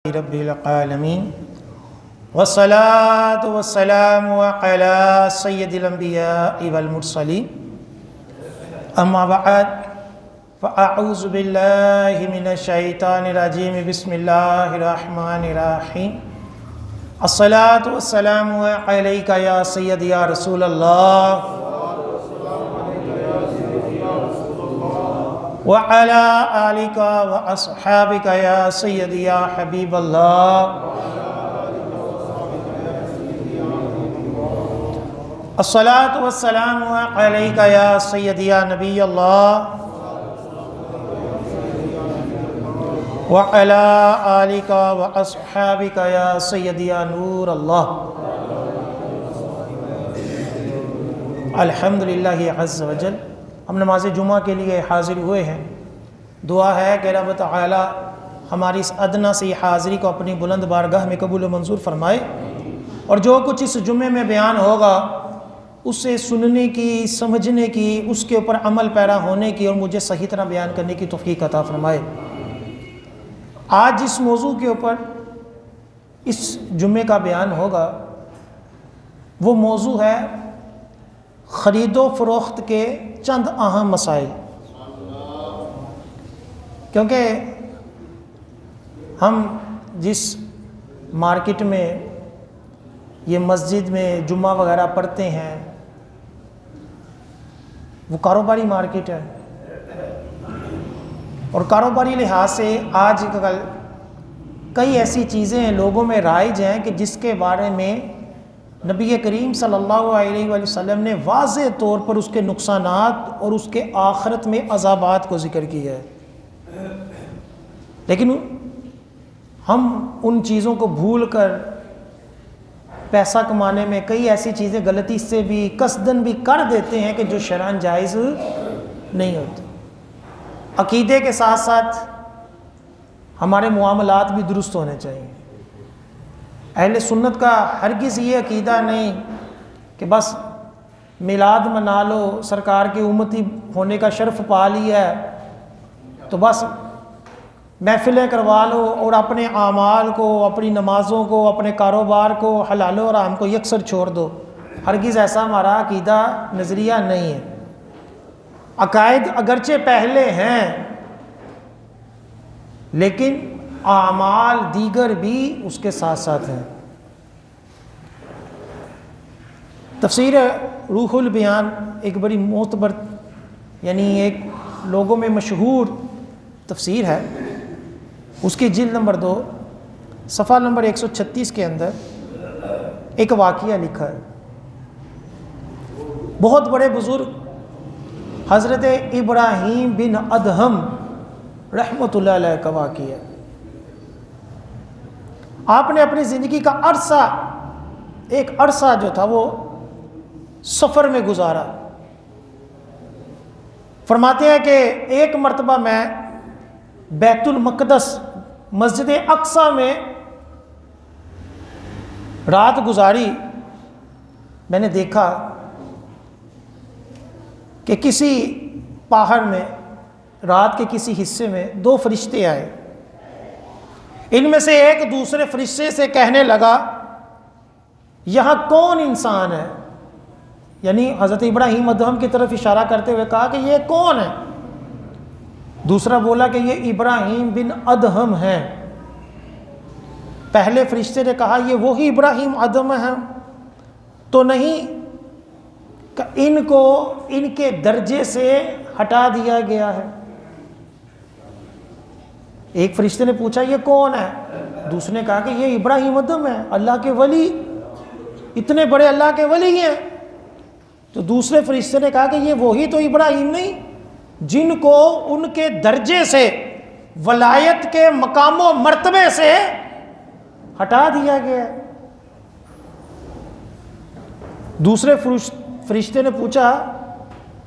رب العالمین والصلاة والسلام علی سید الانبیاء والمرسلین اما بعد فاعوذ باللہ من الشیطان الرجیم بسم اللہ الرحمن الرحیم الصلاة والسلام علیک یا سید یا رسول اللہ وعلى آلك وأصحابك يا سيدي يا حبيب الله الصلاة والسلام عليك يا سيدي يا نبي الله وعلى آلك وأصحابك يا سيدي يا نور الله الحمدللہ عز وجل ہم نماز جمعہ کے لیے حاضر ہوئے ہیں۔ دعا ہے کہ رب تعالی ہماری اس ادنا سی حاضری کو اپنی بلند بارگاہ میں قبول و منظور فرمائے، اور جو کچھ اس جمعے میں بیان ہوگا اسے سننے کی، سمجھنے کی، اس کے اوپر عمل پیرا ہونے کی اور مجھے صحیح طرح بیان کرنے کی توفیق عطا فرمائے۔ آج جس موضوع کے اوپر اس جمعے کا بیان ہوگا وہ موضوع ہے خرید و فروخت کے چند اہم مسائل، کیونکہ ہم جس مارکیٹ میں، یہ مسجد میں جمعہ وغیرہ پڑھتے ہیں، وہ کاروباری مارکیٹ ہے، اور کاروباری لحاظ سے آج کل کئی ایسی چیزیں لوگوں میں رائج ہیں کہ جس کے بارے میں نبی کریم صلی اللہ علیہ وآلہ وسلم نے واضح طور پر اس کے نقصانات اور اس کے آخرت میں عذابات کو ذکر کیا ہے، لیکن ہم ان چیزوں کو بھول کر پیسہ کمانے میں کئی ایسی چیزیں غلطی سے بھی قصدن بھی کر دیتے ہیں کہ جو شرعاً جائز نہیں ہوتی۔ عقیدے کے ساتھ ساتھ ہمارے معاملات بھی درست ہونے چاہیے۔ اہل سنت کا ہرگز یہ عقیدہ نہیں کہ بس میلاد منا لو، سرکار کی امتی ہونے کا شرف پا لیا ہے تو بس محفلیں کروا لو اور اپنے اعمال کو، اپنی نمازوں کو، اپنے کاروبار کو، حلال و حرام کو یکسر چھوڑ دو۔ ہرگز ایسا ہمارا عقیدہ نظریہ نہیں ہے۔ عقائد اگرچہ پہلے ہیں لیکن اعمال دیگر بھی اس کے ساتھ ساتھ ہیں۔ تفسیر روح البیان ایک بڑی معتبر، یعنی ایک لوگوں میں مشہور تفسیر ہے، اس کی جلد نمبر 2 صفحہ نمبر 136 کے اندر ایک واقعہ لکھا ہے۔ بہت بڑے بزرگ حضرت ابراہیم بن ادہم رحمۃ اللہ علیہ کا واقعہ ہے۔ آپ نے اپنی زندگی کا ایک عرصہ جو تھا وہ سفر میں گزارا۔ فرماتے ہیں کہ ایک مرتبہ میں بیت المقدس مسجد اقصی میں رات گزاری۔ میں نے دیکھا کہ کسی پہاڑ میں رات کے کسی حصے میں 2 فرشتے آئے۔ ان میں سے ایک دوسرے فرشتے سے کہنے لگا یہاں کون انسان ہے، یعنی حضرت ابراہیم ادہم کی طرف اشارہ کرتے ہوئے کہا کہ یہ کون ہے؟ دوسرا بولا کہ یہ ابراہیم بن ادہم ہیں۔ پہلے فرشتے نے کہا یہ وہی ابراہیم ادہم ہیں تو نہیں کہ ان کو ان کے درجے سے ہٹا دیا گیا ہے۔ ایک فرشتے نے پوچھا یہ کون ہے؟ دوسرے نے کہا کہ یہ ابراہیم ادہم ہے، اللہ کے ولی، اتنے بڑے اللہ کے ولی ہیں۔ تو دوسرے فرشتے نے کہا کہ یہ وہی تو ابراہیم نہیں جن کو ان کے درجے سے، ولایت کے مقام و مرتبے سے ہٹا دیا گیا ہے۔ دوسرے فرشتے نے پوچھا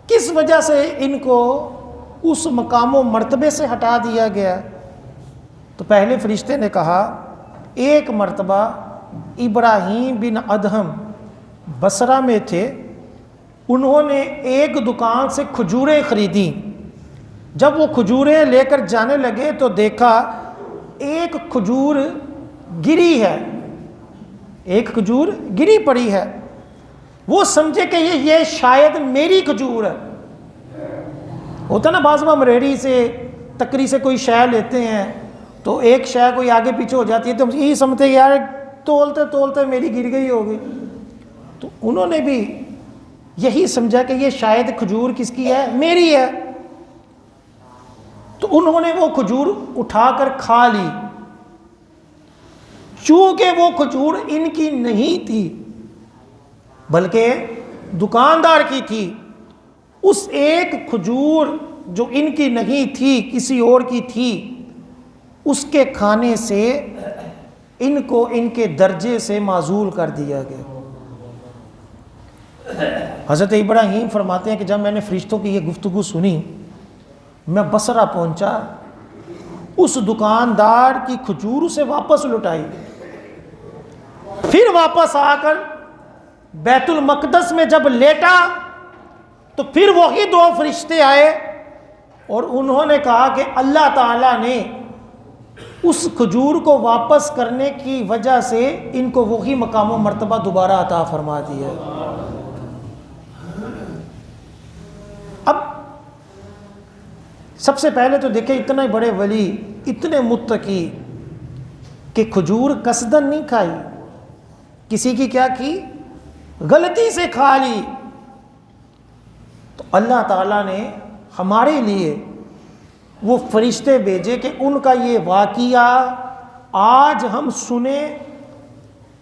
کس وجہ سے ان کو اس مقام و مرتبے سے ہٹا دیا گیا؟ تو پہلے فرشتے نے کہا ایک مرتبہ ابراہیم بن ادہم بصرہ میں تھے، انہوں نے ایک دکان سے کھجوریں خریدی۔ جب وہ کھجوریں لے کر جانے لگے تو دیکھا ایک کھجور گری ہے، ایک کھجور گری پڑی ہے، وہ سمجھے کہ یہ شاید میری کھجور ہے. ہوتا نا بعض ہم ریڑھی سے تکری سے کوئی شے لیتے ہیں تو ایک شے کوئی آگے پیچھے ہو جاتی ہے تو ہم یہی سمجھتے ہیں یار تولتے تولتے میری گر گئی ہوگی. تو انہوں نے بھی یہی سمجھا کہ یہ شاید کھجور کس کی ہے؟ میری ہے. تو انہوں نے وہ کھجور اٹھا کر کھا لی. چونکہ وہ کھجور ان کی نہیں تھی بلکہ دکاندار کی تھی، اس ایک کھجور جو ان کی نہیں تھی کسی اور کی تھی، اس کے کھانے سے ان کو ان کے درجے سے معزول کر دیا گیا. حضرت ابراہیم فرماتے ہیں کہ جب میں نے فرشتوں کی یہ گفتگو سنی، میں بصرہ پہنچا، اس دکاندار کی کھجور اسے واپس لوٹائی، پھر واپس آ کر بیت المقدس میں جب لیٹا تو پھر وہی دو فرشتے آئے اور انہوں نے کہا کہ اللہ تعالیٰ نے اس کھجور کو واپس کرنے کی وجہ سے ان کو وہی مقام و مرتبہ دوبارہ عطا فرما دیا. اب سب سے پہلے تو دیکھیں اتنے بڑے ولی، اتنے متقی کہ کھجور قصدن نہیں کھائی، کسی کی کیا کی؟ غلطی سے کھا لی. تو اللہ تعالیٰ نے ہمارے لیے وہ فرشتے بھیجے کہ ان کا یہ واقعہ آج ہم سنیں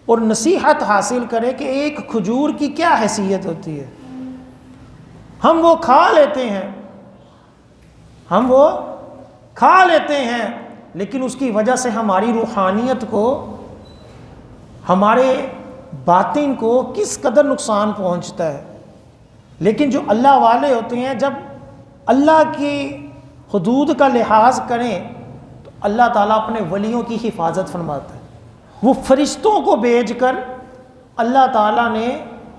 اور نصیحت حاصل کریں کہ ایک کھجور کی کیا حیثیت ہوتی ہے. ہم وہ کھا لیتے ہیں، ہم وہ کھا لیتے ہیں، لیکن اس کی وجہ سے ہماری روحانیت کو، ہمارے باطن کو کس قدر نقصان پہنچتا ہے. لیکن جو اللہ والے ہوتے ہیں جب اللہ کی حدود کا لحاظ کریں تو اللہ تعالیٰ اپنے ولیوں کی حفاظت فرماتا ہے. وہ فرشتوں کو بھیج کر اللہ تعالیٰ نے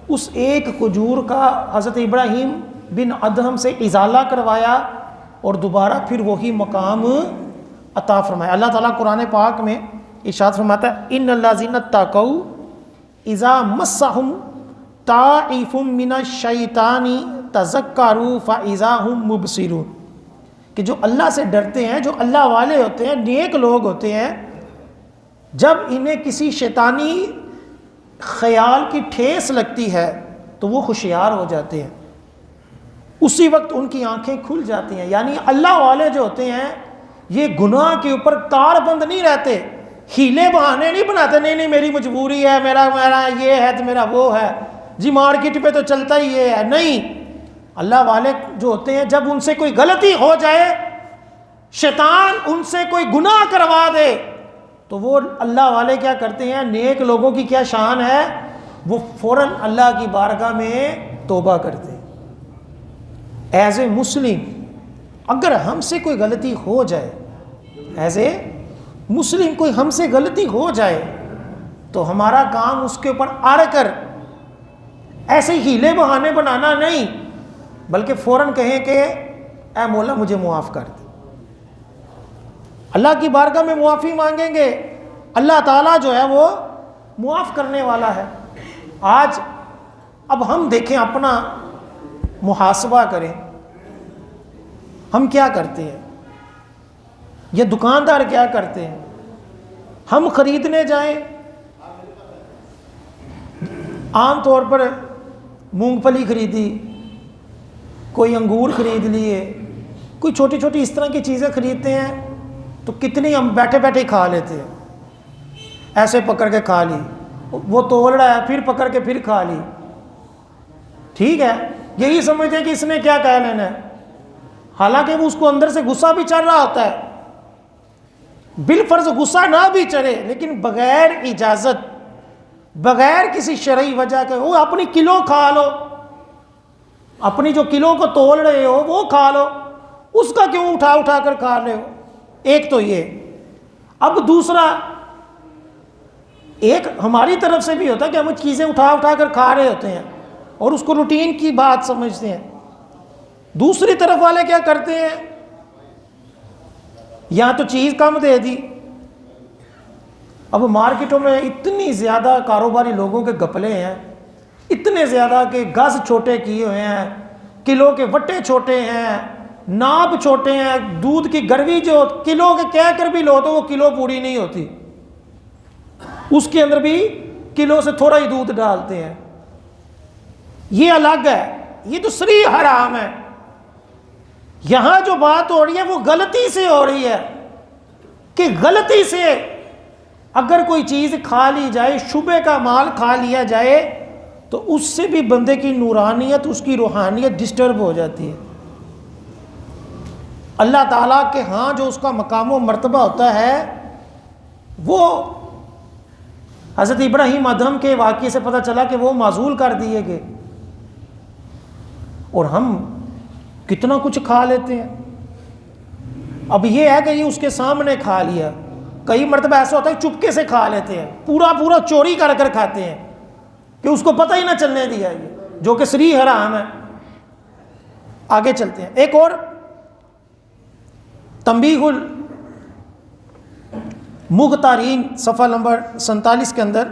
اس ایک کھجور کا حضرت ابراہیم بن ادہم سے ازالہ کروایا اور دوبارہ پھر وہی مقام عطا فرمایا. اللہ تعالیٰ قرآن پاک میں ارشاد فرماتا ہے ان الذین اتقوا اذا مسہم طائف من الشیطان تذکروا فاذا هم مبصرون، کہ جو اللہ سے ڈرتے ہیں، جو اللہ والے ہوتے ہیں، نیک لوگ ہوتے ہیں، جب انہیں کسی شیطانی خیال کی ٹھیس لگتی ہے تو وہ ہوشیار ہو جاتے ہیں، اسی وقت ان کی آنکھیں کھل جاتی ہیں. یعنی اللہ والے جو ہوتے ہیں یہ گناہ کے اوپر کار بند نہیں رہتے، ہیلے بہانے نہیں بناتے، نہیں میری مجبوری ہے، میرا یہ ہے تو میرا وہ ہے، جی مارکیٹ پہ تو چلتا ہی یہ ہے. نہیں، اللہ والے جو ہوتے ہیں جب ان سے کوئی غلطی ہو جائے، شیطان ان سے کوئی گناہ کروا دے تو وہ اللہ والے کیا کرتے ہیں؟ نیک لوگوں کی کیا شان ہے، وہ فوراً اللہ کی بارگاہ میں توبہ کرتے ہیں. ایز اے مسلم اگر ہم سے کوئی غلطی ہو جائے، ایز اے مسلم کوئی ہم سے غلطی ہو جائے تو ہمارا کام اس کے اوپر اڑ کر ایسے ہیلے بہانے بنانا نہیں، بلکہ فوراً کہیں کہ اے مولا مجھے معاف کر دے. اللہ کی بارگاہ میں معافی مانگیں گے، اللہ تعالیٰ جو ہے وہ معاف کرنے والا ہے. آج اب ہم دیکھیں، اپنا محاسبہ کریں، ہم کیا کرتے ہیں، یہ دکاندار کیا کرتے ہیں. ہم خریدنے جائیں، عام طور پر مونگ پھلی خریدی، کوئی انگور خرید لیے، کوئی چھوٹی چھوٹی اس طرح کی چیزیں خریدتے ہیں تو کتنی ہم بیٹھے بیٹھے کھا لیتے ہیں. ایسے پکڑ کے کھا لی، وہ توڑ رہا ہے پھر پکڑ کے پھر کھا لی. ٹھیک ہے، یہی سمجھتے ہیں کہ اس نے کیا کہہ لینا ہے، حالانکہ وہ اس کو اندر سے غصہ بھی چڑھ رہا ہوتا ہے. بالفرض غصہ نہ بھی چڑھے لیکن بغیر اجازت، بغیر کسی شرعی وجہ کے، وہ اپنی کلو کھا لو، اپنی جو کلو کو تول رہے ہو وہ کھا لو، اس کا کیوں اٹھا اٹھا کر کھا رہے ہو. ایک تو یہ. اب دوسرا، ایک ہماری طرف سے بھی ہوتا ہے کہ ہم چیزیں اٹھا اٹھا کر کھا رہے ہوتے ہیں اور اس کو روٹین کی بات سمجھتے ہیں. دوسری طرف والے کیا کرتے ہیں، یا تو چیز کم دے دی، اب مارکیٹوں میں اتنی زیادہ کاروباری لوگوں کے گپلے ہیں، اتنے زیادہ کہ گز چھوٹے کیے ہوئے ہیں، کلو کے وٹے چھوٹے ہیں، ناپ چھوٹے ہیں، دودھ کی گروی جو کلو کے کہہ کر بھی لو تو وہ کلو پوری نہیں ہوتی، اس کے اندر بھی کلو سے تھوڑا ہی دودھ ڈالتے ہیں. یہ الگ ہے، یہ تو صریح حرام ہے. یہاں جو بات ہو رہی ہے وہ غلطی سے ہو رہی ہے کہ غلطی سے اگر کوئی چیز کھا لی جائے، شبہ کا مال کھا لیا جائے، تو اس سے بھی بندے کی نورانیت، اس کی روحانیت ڈسٹرب ہو جاتی ہے. اللہ تعالیٰ کے ہاں جو اس کا مقام و مرتبہ ہوتا ہے وہ حضرت ابراہیم ادھم کے واقعے سے پتہ چلا کہ وہ معزول کر دیے گئے، اور ہم کتنا کچھ کھا لیتے ہیں. اب یہ ہے کہ یہ اس کے سامنے کھا لیا، کئی مرتبہ ایسا ہوتا ہے چپکے سے کھا لیتے ہیں، پورا پورا چوری کر کر کھاتے ہیں کہ اس کو پتہ ہی نہ چلنے دیا، یہ جو کہ صریح حرام ہے. آگے چلتے ہیں. ایک اور تنبیہ المغتارین صفحہ نمبر 47 کے اندر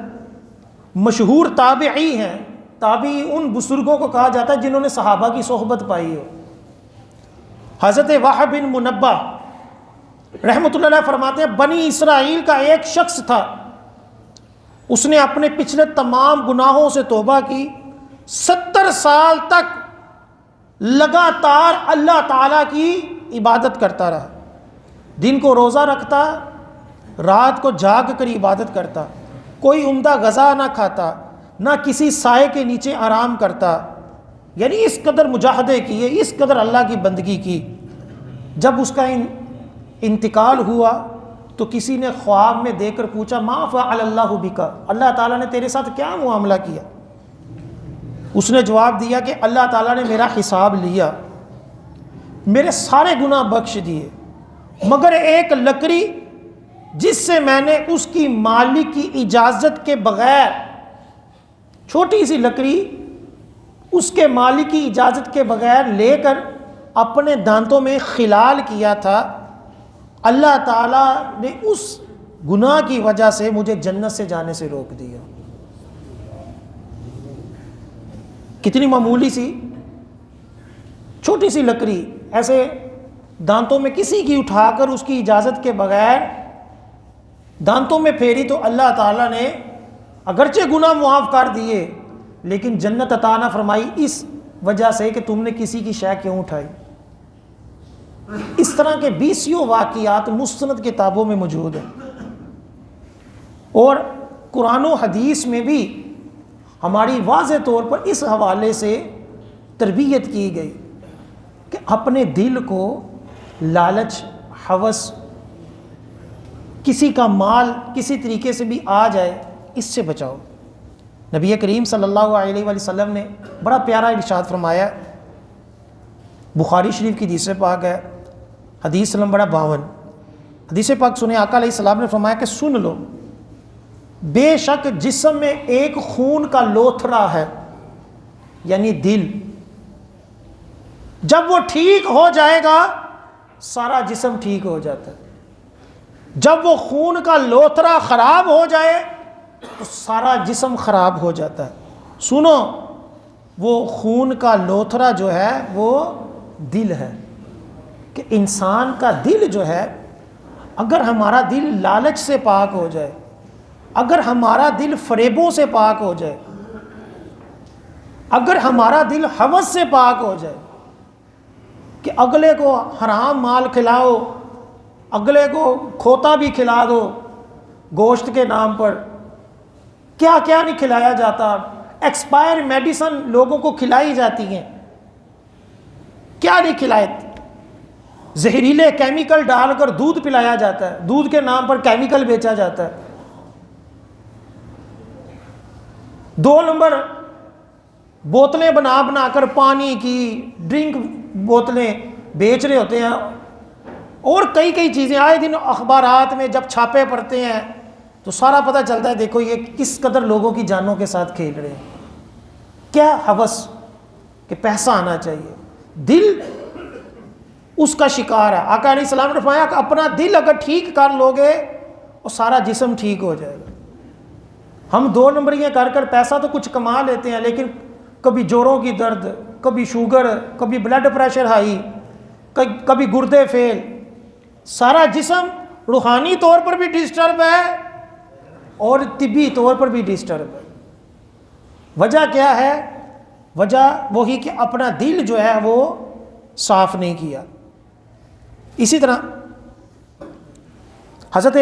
مشہور تابعی ہیں، تابعی ان بزرگوں کو کہا جاتا ہے جنہوں نے صحابہ کی صحبت پائی ہو. حضرت وہب بن منبہ رحمۃ اللہ علیہ فرماتے ہیں بنی اسرائیل کا ایک شخص تھا، اس نے اپنے پچھلے تمام گناہوں سے توبہ کی، 70 سال تک لگاتار اللہ تعالیٰ کی عبادت کرتا رہا، دن کو روزہ رکھتا، رات کو جاگ کر عبادت کرتا، کوئی عمدہ غذا نہ کھاتا، نہ کسی سائے کے نیچے آرام کرتا، یعنی اس قدر مجاہدے کیے، اس قدر اللہ کی بندگی کی. جب اس کا انتقال ہوا تو کسی نے خواب میں دیکھ کر پوچھا ما فعل اللہ بک، اللہ تعالیٰ نے تیرے ساتھ کیا معاملہ کیا؟ اس نے جواب دیا کہ اللہ تعالیٰ نے میرا حساب لیا، میرے سارے گناہ بخش دیے، مگر ایک لکڑی جس سے میں نے اس کی مالک کی اجازت کے بغیر، چھوٹی سی لکڑی اس کے مالک کی اجازت کے بغیر لے کر اپنے دانتوں میں خلال کیا تھا، اللہ تعالیٰ نے اس گناہ کی وجہ سے مجھے جنت سے جانے سے روک دیا. کتنی معمولی سی چھوٹی سی لکڑی ایسے دانتوں میں کسی کی اٹھا کر اس کی اجازت کے بغیر دانتوں میں پھیری تو اللہ تعالیٰ نے اگرچہ گناہ معاف کر دیے لیکن جنت عطا نہ فرمائی، اس وجہ سے کہ تم نے کسی کی شے کیوں اٹھائی. اس طرح کے 20 واقعات مستند کتابوں میں موجود ہیں، اور قرآن و حدیث میں بھی ہماری واضح طور پر اس حوالے سے تربیت کی گئی کہ اپنے دل کو لالچ، ہوس، کسی کا مال کسی طریقے سے بھی آ جائے اس سے بچاؤ. نبی کریم صلی اللہ علیہ وآلہ وسلم نے بڑا پیارا ارشاد فرمایا، بخاری شریف کی حدیث پاک ہے، حدیث نمبر 52. حدیث پاک سنیں، آقا علیہ السلام نے فرمایا کہ سن لو، بے شک جسم میں ایک خون کا لوتھڑا ہے، یعنی دل، جب وہ ٹھیک ہو جائے گا سارا جسم ٹھیک ہو جاتا ہے. جب وہ خون کا لوتھڑا خراب ہو جائے تو سارا جسم خراب ہو جاتا ہے. سنو، وہ خون کا لوتھڑا جو ہے وہ دل ہے، کہ انسان کا دل جو ہے، اگر ہمارا دل لالچ سے پاک ہو جائے، اگر ہمارا دل فریبوں سے پاک ہو جائے، اگر ہمارا دل ہوس سے پاک ہو جائے کہ اگلے کو حرام مال کھلاؤ، اگلے کو کھوتا بھی کھلا دو گوشت کے نام پر، کیا کیا نہیں کھلایا جاتا، ایکسپائر میڈیسن لوگوں کو کھلائی جاتی ہیں، کیا نہیں کھلائے، زہریلے کیمیکل ڈال کر دودھ پلایا جاتا ہے، دودھ کے نام پر کیمیکل بیچا جاتا ہے. 2 نمبر بوتلیں بنا بنا کر پانی کی، ڈرنک بوتلیں بیچ رہے ہوتے ہیں، اور کئی چیزیں. آئے دن اخبارات میں جب چھاپے پڑتے ہیں تو سارا پتہ چلتا ہے دیکھو یہ کس قدر لوگوں کی جانوں کے ساتھ کھیل رہے ہیں. کیا ہوس کہ پیسہ آنا چاہیے، دل اس کا شکار ہے. آقا علیہ السلام نے فرمایا کہ اپنا دل اگر ٹھیک کر لو گے اور سارا جسم ٹھیک ہو جائے گا۔ ہم 2 نمبریاں کر کر پیسہ تو کچھ کما لیتے ہیں، لیکن کبھی جوڑوں کی درد، کبھی شوگر، کبھی بلڈ پریشر ہائی، کبھی گردے فیل، سارا جسم روحانی طور پر بھی ڈسٹرب ہے اور طبی طور پر بھی ڈسٹرب ہے۔ وجہ کیا ہے؟ وجہ وہی کہ اپنا دل جو ہے وہ صاف نہیں کیا۔ اسی طرح حضرت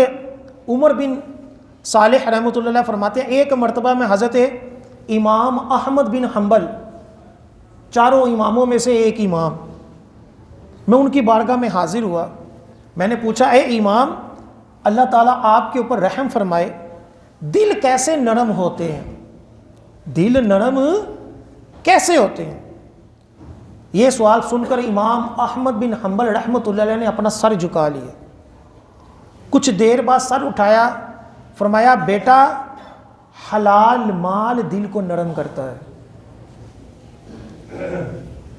عمر بن صالح رحمۃ اللہ علیہ فرماتے ہیں، ایک مرتبہ میں حضرت امام احمد بن حنبل، 4 اماموں میں سے ایک امام، میں ان کی بارگاہ میں حاضر ہوا۔ میں نے پوچھا، اے امام، اللہ تعالیٰ آپ کے اوپر رحم فرمائے، دل کیسے نرم ہوتے ہیں؟ دل نرم کیسے ہوتے ہیں؟ یہ سوال سن کر امام احمد بن حنبل رحمۃ اللہ علیہ نے اپنا سر جھکا لیا۔ کچھ دیر بعد سر اٹھایا، فرمایا، بیٹا، حلال مال دل کو نرم کرتا ہے۔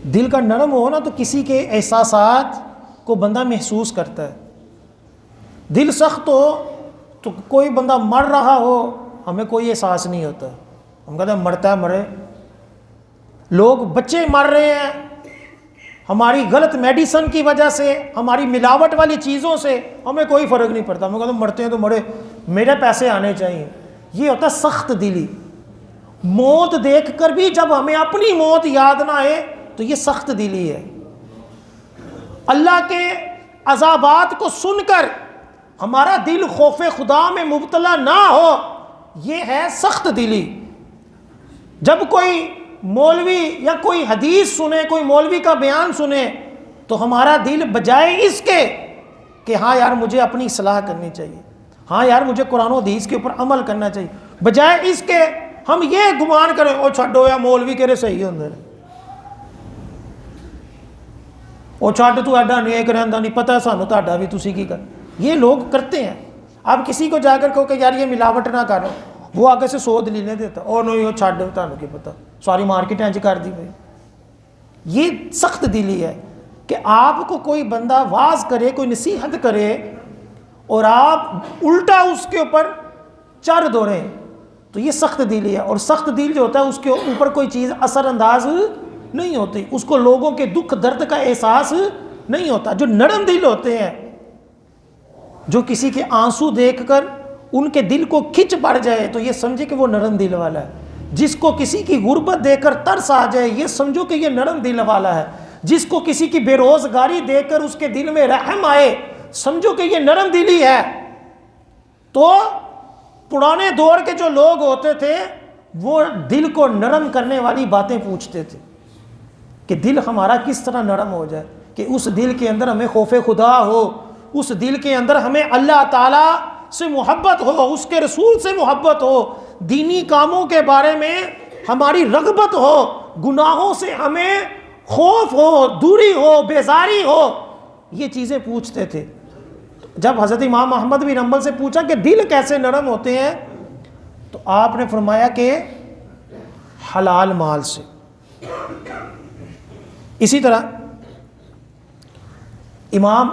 دل کا نرم ہو نا تو کسی کے احساسات کو بندہ محسوس کرتا ہے۔ دل سخت ہو تو کوئی بندہ مر رہا ہو ہمیں کوئی احساس نہیں ہوتا، ہم کہتے ہیں مرتا ہے مرے۔ لوگ بچے مر رہے ہیں ہماری غلط میڈیسن کی وجہ سے، ہماری ملاوٹ والی چیزوں سے، ہمیں کوئی فرق نہیں پڑتا، ہم کہتے ہیں مرتے ہیں تو مرے، میرے پیسے آنے چاہیے۔ یہ ہوتا ہے سخت دلی۔ موت دیکھ کر بھی جب ہمیں اپنی موت یاد نہ آئے تو یہ سخت دلی ہے۔ اللہ کے عذابات کو سن کر ہمارا دل خوف خدا میں مبتلا نہ ہو، یہ ہے سخت دلی۔ جب کوئی مولوی یا کوئی حدیث سنے، کوئی مولوی کا بیان سنے تو ہمارا دل بجائے اس کے کہ ہاں یار مجھے اپنی اصلاح کرنی چاہیے، ہاں یار مجھے قرآن و حدیث کے اوپر عمل کرنا چاہیے، بجائے اس کے ہم یہ گمان کریں او چھڈو یا مولوی کہہ رہے صحیح ہوندے نے، او چھڈ تو ایڈا نیک رہندا نہیں، پتہ ہے سانو تہاڈا بھی تسی کی کر۔ یہ لوگ کرتے ہیں۔ آپ کسی کو جا کر کہو کہ یار یہ ملاوٹ نہ کرو، وہ آگے سے 100 دلیلیں دیتا، اور نہیں وہ چھڈ تانوں کی پتہ، ساری مارکیٹ انج کر دی بھائی۔ یہ سخت دلی ہے کہ آپ کو کوئی بندہ واز کرے، کوئی نصیحت کرے اور آپ الٹا اس کے اوپر چر دوڑیں، تو یہ سخت دلی ہے۔ اور سخت دل جو ہوتا ہے اس کے اوپر کوئی چیز اثر انداز نہیں ہوتی، اس کو لوگوں کے دکھ درد کا احساس نہیں ہوتا۔ جو نرم دل ہوتے ہیں، جو کسی کے آنسو دیکھ کر ان کے دل کو کھچ پڑ جائے تو یہ سمجھے کہ وہ نرم دل والا ہے۔ جس کو کسی کی غربت دیکھ کر ترس آ جائے یہ سمجھو کہ یہ نرم دل والا ہے۔ جس کو کسی کی بے روزگاری دیکھ کر اس کے دل میں رحم آئے سمجھو کہ یہ نرم دلی ہے۔ تو پرانے دور کے جو لوگ ہوتے تھے وہ دل کو نرم کرنے والی باتیں پوچھتے تھے کہ دل ہمارا کس طرح نرم ہو جائے، کہ اس دل کے اندر ہمیں خوف خدا ہو، اس دل کے اندر ہمیں اللہ تعالیٰ سے محبت ہو، اس کے رسول سے محبت ہو، دینی کاموں کے بارے میں ہماری رغبت ہو، گناہوں سے ہمیں خوف ہو، دوری ہو، بیزاری ہو۔ یہ چیزیں پوچھتے تھے۔ جب حضرت امام احمد بن حنبل سے پوچھا کہ دل کیسے نرم ہوتے ہیں تو آپ نے فرمایا کہ حلال مال سے۔ اسی طرح امام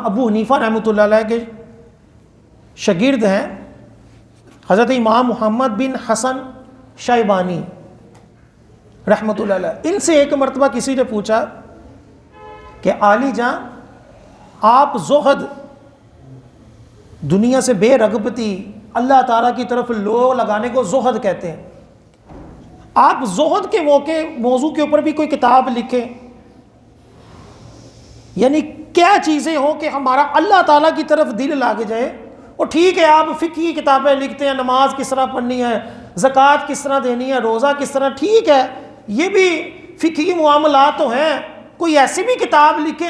ابو حنیفہ رحمۃ اللہ علیہ کے شاگرد ہیں حضرت امام محمد بن حسن شیبانی رحمۃ اللہ علیہ۔ ان سے ایک مرتبہ کسی نے پوچھا کہ عالی جان، آپ زہد، دنیا سے بے رغبتی، اللہ تعالیٰ کی طرف لو لگانے کو زہد کہتے ہیں، آپ زہد کے موضوع کے اوپر بھی کوئی کتاب لکھیں، یعنی کیا چیزیں ہوں کہ ہمارا اللہ تعالیٰ کی طرف دل لگ جائے۔ اور ٹھیک ہے آپ فقہی کتابیں لکھتے ہیں، نماز کس طرح پڑھنی ہے، زکوٰۃ کس طرح دینی ہے، روزہ کس طرح، ٹھیک ہے یہ بھی فقہی معاملات تو ہیں، کوئی ایسی بھی کتاب لکھیں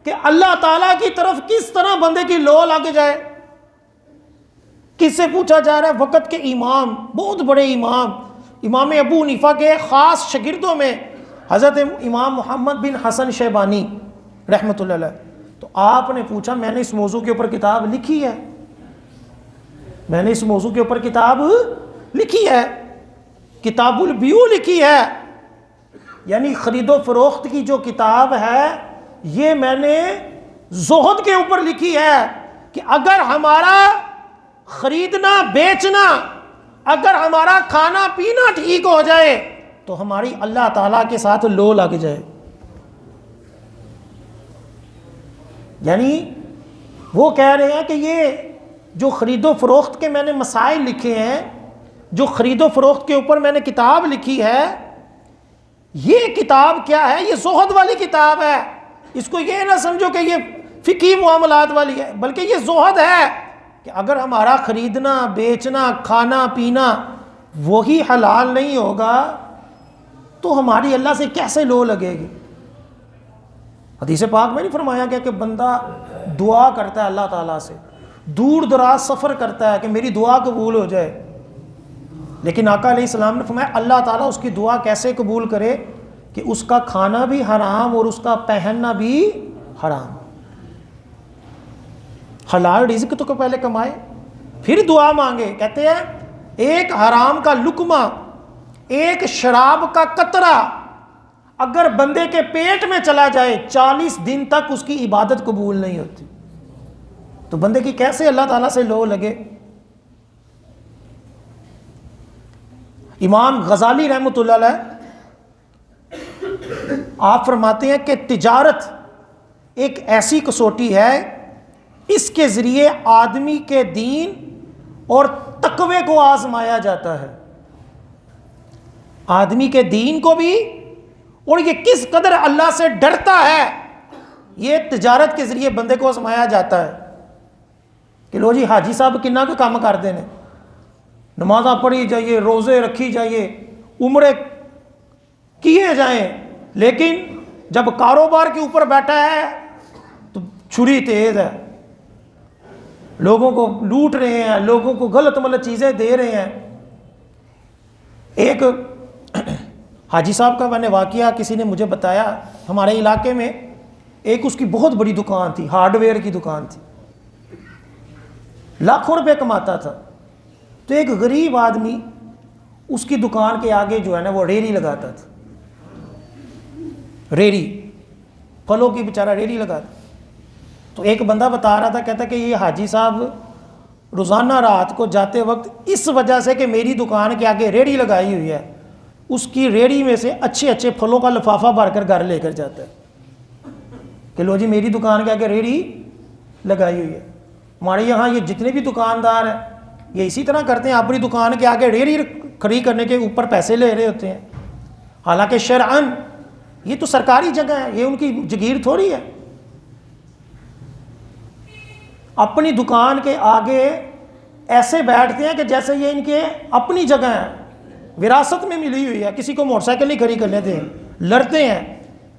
کہ اللہ تعالیٰ کی طرف کس طرح بندے کی لو لگ جائے۔ کس سے پوچھا جا رہا ہے؟ وقت کے امام، بہت بڑے امام ابو حنیفہ کے خاص شاگردوں میں حضرت امام محمد بن حسن شیبانی رحمۃ اللہ علیہ۔ تو آپ نے پوچھا میں نے اس موضوع کے اوپر کتاب لکھی ہے، میں نے اس موضوع کے اوپر کتاب لکھی ہے، کتاب البیوع لکھی ہے، یعنی خرید و فروخت کی جو کتاب ہے یہ میں نے زہد کے اوپر لکھی ہے، کہ اگر ہمارا خریدنا بیچنا، اگر ہمارا کھانا پینا ٹھیک ہو جائے تو ہماری اللہ تعالیٰ کے ساتھ لو لگ جائے. یعنی وہ کہہ رہے ہیں کہ یہ جو خرید و فروخت کے میں نے مسائل لکھے ہیں، جو خرید و فروخت کے اوپر میں نے کتاب لکھی ہے، یہ کتاب کیا ہے؟ یہ زہد والی کتاب ہے. اس کو یہ نہ سمجھو کہ یہ فقہی معاملات والی ہے، بلکہ یہ زہد ہے کہ اگر ہمارا خریدنا بیچنا کھانا پینا وہی حلال نہیں ہوگا تو ہماری اللہ سے کیسے لو لگے گی. حدیث پاک میں نہیں فرمایا گیا کہ بندہ دعا کرتا ہے اللہ تعالیٰ سے، دور دراز سفر کرتا ہے کہ میری دعا قبول ہو جائے، لیکن آقا علیہ السلام نے فرمایا اللہ تعالیٰ اس کی دعا کیسے قبول کرے کہ اس کا کھانا بھی حرام اور اس کا پہننا بھی حرام. حلال رزق تو پہلے کمائے پھر دعا مانگے. کہتے ہیں ایک حرام کا لقمہ، ایک شراب کا قطرہ اگر بندے کے پیٹ میں چلا جائے 40 دن تک اس کی عبادت قبول نہیں ہوتی. تو بندے کی کیسے اللہ تعالیٰ سے لو لگے. امام غزالی رحمۃ اللہ علیہ آپ فرماتے ہیں کہ تجارت ایک ایسی کسوٹی ہے، اس کے ذریعے آدمی کے دین اور تقوی کو آزمایا جاتا ہے. آدمی کے دین کو بھی، اور یہ کس قدر اللہ سے ڈرتا ہے، یہ تجارت کے ذریعے بندے کو آزمایا جاتا ہے. کہ لو جی حاجی صاحب کنہ کا کام کر دینے، نمازاں پڑھی جائیے، روزے رکھی جائیے، عمرے کیے جائیں، لیکن جب کاروبار کے اوپر بیٹھا ہے تو چھری تیز ہے، لوگوں کو لوٹ رہے ہیں، لوگوں کو غلط ملت چیزیں دے رہے ہیں. ایک حاجی صاحب کا میں نے واقعہ کسی نے مجھے بتایا، ہمارے علاقے میں ایک اس کی بہت بڑی دکان تھی، ہارڈ ویئر کی دکان تھی، لاکھوں روپے کماتا تھا. تو ایک غریب آدمی اس کی دکان کے آگے جو ہے نا وہ ریڑھی لگاتا تھا، ریڑھی پھلوں کی بیچارہ ریڑھی لگاتا. تو ایک بندہ بتا رہا تھا، کہتا کہ یہ حاجی صاحب روزانہ رات کو جاتے وقت اس وجہ سے کہ میری دکان کے آگے ریڑھی لگائی ہوئی ہے، اس کی ریڑھی میں سے اچھے اچھے پھلوں کا لفافہ بھر کر گھر لے کر جاتا ہے کہ لو جی میری دکان کے آگے ریڑھی لگائی ہوئی ہے. ہمارے یہاں یہ جتنے بھی دکاندار ہیں یہ اسی طرح کرتے ہیں، اپنی دکان کے آگے ریڑھی کھڑی کرنے کے اوپر پیسے لے رہے ہوتے ہیں. حالانکہ شرعاً یہ تو سرکاری جگہ ہے، یہ ان کی جگیر تھوڑی ہے. اپنی دکان کے آگے ایسے بیٹھتے ہیں کہ جیسے یہ ان کے اپنی جگہ ہے، وراثت میں ملی ہوئی ہے. کسی کو موٹر سائیکل نہیں کھڑی کرنے دیں، لڑتے ہیں.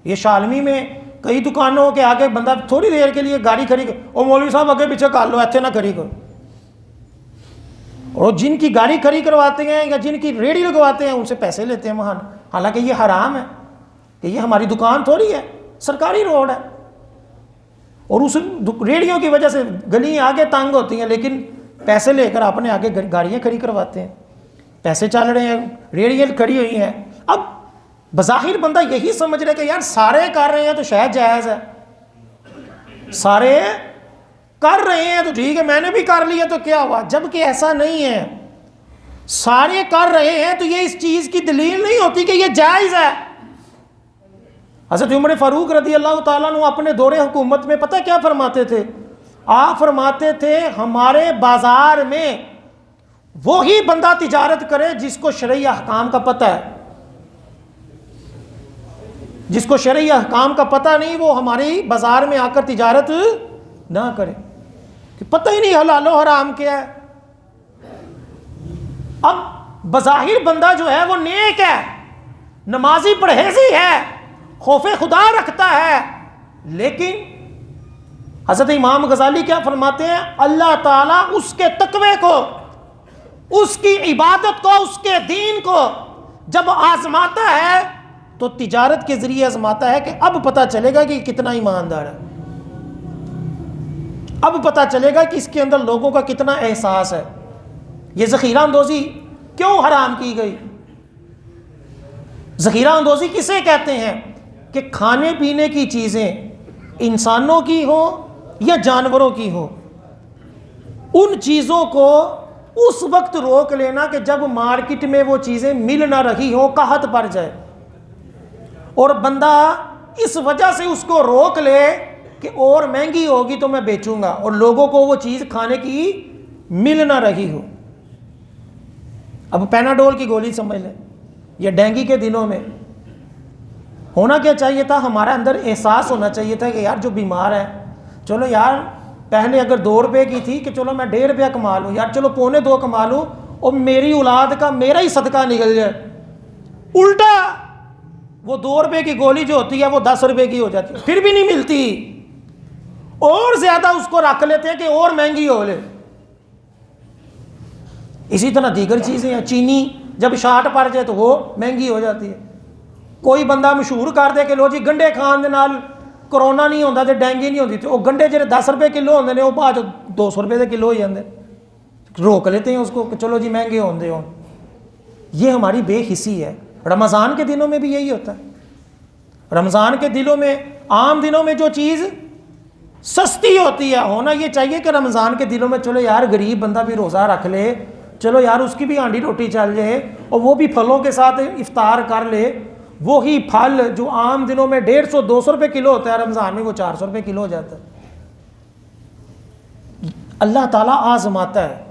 یہ شالمی میں کئی دکانوں کے آگے بندہ تھوڑی دیر کے لیے گاڑی کھڑی کر، او مولوی صاحب آگے پیچھے کر لو، ایسے نہ کھڑی کرو. اور جن کی گاڑی کھڑی کرواتے ہیں یا جن کی ریڑھی لگواتے ہیں ان سے پیسے لیتے ہیں وہاں، حالانکہ یہ حرام ہے کہ یہ ہماری دکان تھوڑی ہے، سرکاری روڈ ہے. اور اس ریڑھیوں کی وجہ سے گلیاں آگے تنگ ہوتی ہیں، لیکن پیسے لے کر اپنے آگے گاڑیاں کھڑی کرواتے ہیں، پیسے چل رہے ہیں، ریڑھیاں کھڑی ہوئی ہیں. اب بظاہر بندہ یہی سمجھ رہا ہے کہ یار سارے کر رہے ہیں تو شاید جائز ہے، سارے کر رہے ہیں تو ٹھیک ہے، میں نے بھی کر لیا تو کیا ہوا. جبکہ ایسا نہیں ہے، سارے کر رہے ہیں تو یہ اس چیز کی دلیل نہیں ہوتی کہ یہ جائز ہے. حضرت عمر فاروق رضی اللہ تعالیٰ عنہ اپنے دور حکومت میں پتہ کیا فرماتے تھے؟ آپ فرماتے تھے ہمارے بازار میں وہی بندہ تجارت کرے جس کو شرعی احکام کا پتہ ہے، جس کو شرعی احکام کا پتہ نہیں وہ ہماری بازار میں آ کر تجارت نہ کرے، کہ پتہ ہی نہیں حلال و حرام کیا ہے. اب بظاہر بندہ جو ہے وہ نیک ہے، نمازی پرہیزی ہے، خوف خدا رکھتا ہے، لیکن حضرت امام غزالی کیا فرماتے ہیں؟ اللہ تعالیٰ اس کے تقوی کو، اس کی عبادت کو، اس کے دین کو جب آزماتا ہے تو تجارت کے ذریعے آزماتا ہے کہ اب پتہ چلے گا کہ کتنا ایماندار ہے، اب پتہ چلے گا کہ اس کے اندر لوگوں کا کتنا احساس ہے. یہ ذخیرہ اندوزی کیوں حرام کی گئی؟ ذخیرہ اندوزی کسے کہتے ہیں؟ کہ کھانے پینے کی چیزیں انسانوں کی ہوں یا جانوروں کی ہوں، ان چیزوں کو اس وقت روک لینا کہ جب مارکیٹ میں وہ چیزیں مل نہ رہی ہو، قحط پڑ جائے، اور بندہ اس وجہ سے اس کو روک لے کہ اور مہنگی ہوگی تو میں بیچوں گا، اور لوگوں کو وہ چیز کھانے کی مل نہ رہی ہو۔ اب پیناڈول کی گولی سمجھ لیں، یا ڈینگی کے دنوں میں ہونا کیا چاہیے تھا، ہمارے اندر احساس ہونا چاہیے تھا کہ یار جو بیمار ہے، چلو یار پہلے اگر 2 روپے کی تھی کہ چلو میں 1.5 روپیہ کما لوں، یار چلو 2.25 کما لوں، اور میری اولاد کا میرا ہی صدقہ نکل جائے۔ الٹا وہ 2 روپے کی گولی جو ہوتی ہے وہ 10 روپے کی ہو جاتی ہے، پھر بھی نہیں ملتی، اور زیادہ اس کو رکھ لیتے ہیں کہ اور مہنگی ہو لے۔ اسی طرح دیگر چیزیں ہیں، چینی جب شارٹ پڑ جائے تو وہ مہنگی ہو جاتی ہے۔ کوئی بندہ مشہور کر دے کہ لو جی گنڈے کھان دے نال کرونا نہیں ہوتا تے ڈینگی نہیں ہوتی، تو وہ گنڈے جڑے 10 روپے کلو ہوندے نے وہ بعد 200 روپے دے کلو ہو جاندے، روک لیتے ہیں اس کو کہ چلو جی مہنگے ہوندے ہوں۔ یہ ہماری بے حسی ہے۔ رمضان کے دنوں میں بھی یہی ہوتا ہے۔ رمضان کے دنوں میں، عام دنوں میں جو چیز سستی ہوتی ہے، ہونا یہ چاہیے کہ رمضان کے دنوں میں چلو یار غریب بندہ بھی روزہ رکھ لے، چلو یار اس کی بھی ہانڈی روٹی چل جائے، اور وہ بھی پھلوں کے ساتھ افطار کر لے۔ وہی پھل جو عام دنوں میں 150-200 روپے کلو ہوتا ہے، رمضان میں وہ 400 روپے کلو ہو جاتا ہے۔ اللہ تعالیٰ آزماتا ہے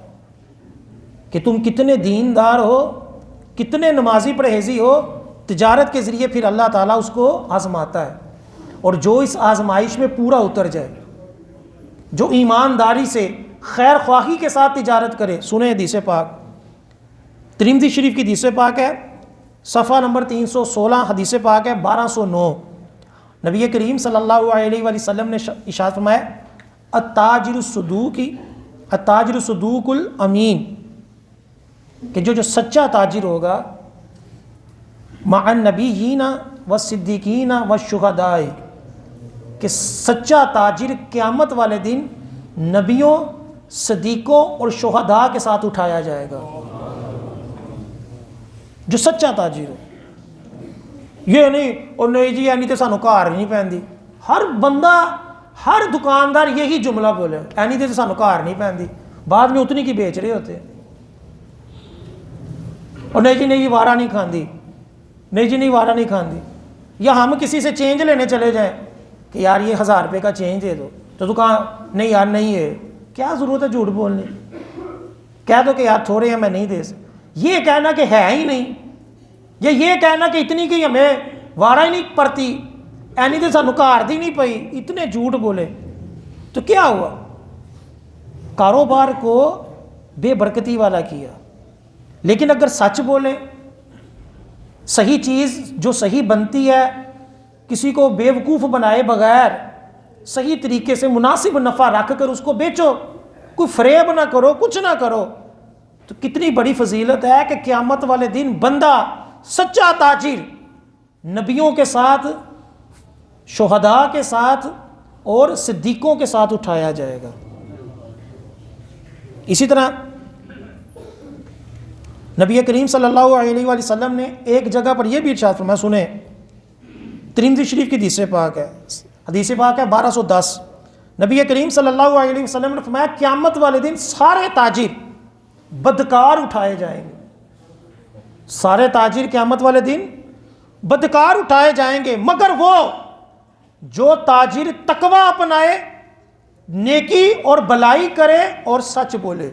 کہ تم کتنے دیندار ہو، کتنے نمازی پرہیزی ہو، تجارت کے ذریعے پھر اللہ تعالیٰ اس کو آزماتا ہے، اور جو اس آزمائش میں پورا اتر جائے، جو ایمانداری سے خیر خواہی کے ساتھ تجارت کرے۔ سنیں حدیث پاک، ترمذی شریف کی حدیث پاک ہے، صفحہ نمبر 316، حدیث پاک ہے 1209۔ نبی کریم صلی اللہ علیہ وآلہ وسلم نے ارشاد فرمایا، التاجر صدوق الامین، کہ جو سچا تاجر ہوگا، مع النبیین والصدیقین والشہداء، کہ سچا تاجر قیامت والے دن نبیوں، صدیقوں اور شہداء کے ساتھ اٹھایا جائے گا۔ جو سچا تاجر ہو، یہ نہیں اور نہیں جی اینی تے سانو کار نہیں پیندی۔ ہر بندہ، ہر دکاندار یہی جملہ بولے، اینی تے سانو کار نہیں پیندی، بعد میں اتنی کی بیچ رہے ہوتے ہیں۔ اور نہیں جی نہیں وارہ نہیں کھاندی، نہیں جی نہیں وارہ نہیں کھاندی۔ یا ہم کسی سے چینج لینے چلے جائیں کہ یار یہ 1000 روپے کا چینج دے دو، تو دکان نہیں یار نہیں ہے، کیا ضرورت ہے جھوٹ بولنے، کہہ دو کہ یار تھوڑے ہیں میں نہیں دے سکتا۔ یہ کہنا کہ ہے ہی نہیں، یا یہ کہنا کہ اتنی کی ہمیں وارہ ہی نہیں پڑتی، اینی تو سانو کار دی نہیں پئی، اتنے جھوٹ بولے تو کیا ہوا؟ کاروبار کو بے برکتی والا کیا۔ لیکن اگر سچ بولیں، صحیح چیز جو صحیح بنتی ہے، کسی کو بیوقوف بنائے بغیر صحیح طریقے سے مناسب نفع رکھ کر اس کو بیچو، کوئی فریب نہ کرو، کچھ نہ کرو، تو کتنی بڑی فضیلت ہے کہ قیامت والے دن بندہ سچا تاجر نبیوں کے ساتھ، شہداء کے ساتھ اور صدیقوں کے ساتھ اٹھایا جائے گا۔ اسی طرح نبی کریم صلی اللہ علیہ وآلہ وسلم نے ایک جگہ پر یہ بھی ارشاد فرمایا، سنیں، ترمذی شریف کی حدیث پاک ہے، حدیث پاک ہے 1210۔ نبی کریم صلی اللہ علیہ وسلم نے فرمایا، قیامت والے دن سارے تاجر بدکار اٹھائے جائیں گے۔ سارے تاجر قیامت والے دن بدکار اٹھائے جائیں گے، مگر وہ جو تاجر تقوی اپنائے، نیکی اور بلائی کرے اور سچ بولے۔